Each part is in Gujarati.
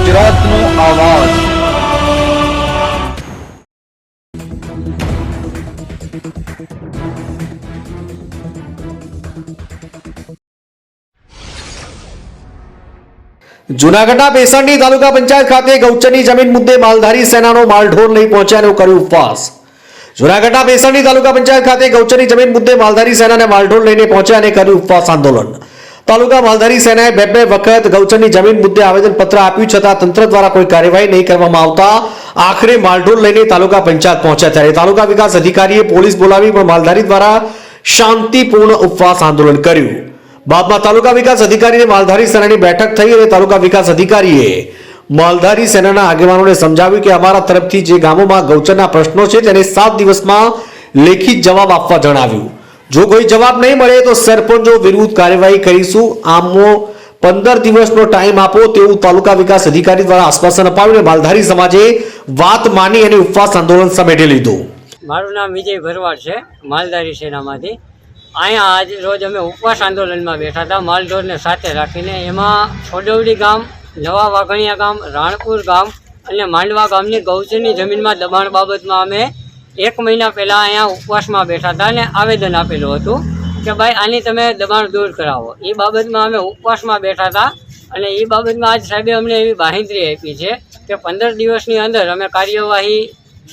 ગુજરાતનો આવાજ। જૂનાગઢના બેસણની તાલુકા પંચાયત ખાતે ગૌચરની જમીન મુદ્દે માલધારી સેનાનો માલઢોર લઈ પહોંચ્યાનો કર્યો ઉપવાસ। જૂનાગઢના બેસણની તાલુકા પંચાયત ખાતે ગૌચરની જમીન મુદ્દે માલધારી સેનાને માલઢોર લઈને પહોંચ્યા અને કર્યું ઉપવાસ આંદોલન। તાલુકા માલધારી સેનાએ બે વખત ગૌચરની જમીન મુદ્દે આવેદનપત્ર આપ્યું છતાં તંત્ર દ્વારા કોઈ કાર્યવાહી નહીં કરવામાં આવતા આખરે માલઢોર લઈને તાલુકા પંચાયત પહોંચ્યા ત્યારે તાલુકા વિકાસ અધિકારીએ પોલીસ બોલાવી પણ માલધારી દ્વારા શાંતિપૂર્ણ ઉપવાસ આંદોલન કર્યું। બાદમાં તાલુકા વિકાસ અધિકારીને માલધારી સેનાની બેઠક થઈ અને તાલુકા વિકાસ અધિકારીએ માલધારી સેનાના આગેવાનોને સમજાવ્યું કે અમારા તરફથી જે ગામોમાં ગૌચરના પ્રશ્નો છે તેને 7 દિવસમાં લેખિત જવાબ આપવા જણાવ્યું। જો કોઈ જવાબ નહીં મળે તો સરપંચો વિરુદ્ધ કાર્યવાહી કરીશું। આમો 15 દિવસનો ટાઈમ આપો તેવું તાલુકા વિકાસ અધિકારી દ્વારા આશ્વાસન અપાવ્યું। માલધારી સમાજે વાત માની અને ઉપવાસ આંદોલન સમેટી લીધું। મારું નામ વિજય ભરવાડ છે, માલધારી સેનામાંથી। અહીંયા આજ રોજ અમે ઉપવાસ આંદોલનમાં બેઠા હતા માલઢોરને સાથે રાખીને। એમાં છોડવડી ગામ, નવા વાઘણિયા ગામ, રાણપુર ગામ અને માંડવા ગામની ગૌચરની જમીનમાં દબાણ બાબતમાં અમે 1 મહિના પહેલાં અહીંયા ઉપવાસમાં બેઠા હતા અને આવેદન આપેલું હતું કે ભાઈ આની તમે દબાણ દૂર કરાવો। એ બાબતમાં અમે ઉપવાસમાં બેઠા હતા અને એ બાબતમાં આજ સાહેબે અમને એવી બાંહેધરી આપી છે કે 15 દિવસની અંદર અમે કાર્યવાહી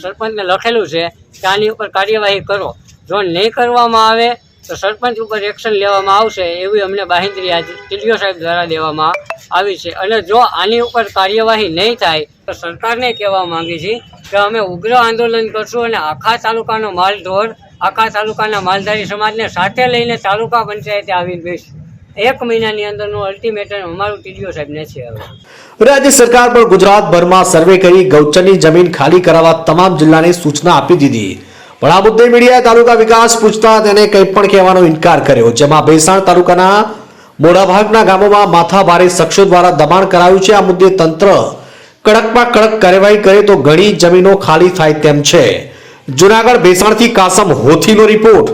સરપંચને લખેલું છે કે આની ઉપર કાર્યવાહી કરો। જો નહીં કરવામાં આવે તો સરપંચ ઉપર એક્શન લેવામાં આવશે એવી અમને બાંહેધરી આજ ટીડીઓ સાહેબ દ્વારા દેવામાં આવી છે। અને જો આની ઉપર કાર્યવાહી નહીં થાય તો સરકારને કહેવા માંગી છીએ કે અમે ઉગ્ર આંદોલન કરશું અને આખા તાલુકાનો માલઢોર, આખા તાલુકાના માલધારી સમાજને સાથે લઈને તાલુકા પંચાયતે આવીને બેસીશું। 1 મહિનાની અંદરનું અલ્ટિમેટમ અમારું ટીડીઓ સાહેબને છે। હવે રાજ્ય સરકાર પણ ગુજરાતભરમાં સર્વે કરી ગૌચરની જમીન ખાલી કરાવવા તમામ જિલ્લાને સૂચના આપી દીધી, પણ આ મુદ્દે મીડિયાએ તાલુકા વિકાસ પૂછતા તેને કંઈ પણ કહેવાનો ઇનકાર કર્યો। જેમાં ભેસાણ તાલુકાના મોટાભાગના ગામોમાં માથાભારે શખ્સો દ્વારા દબાણ કરાયું છે। આ મુદ્દે તંત્ર કડકમાં કડક કાર્યવાહી કરે તો ઘણી જમીનો ખાલી થાય તેમ છે। જૂનાગઢ ભેસાણથી કાસમ હોથીનો રિપોર્ટ।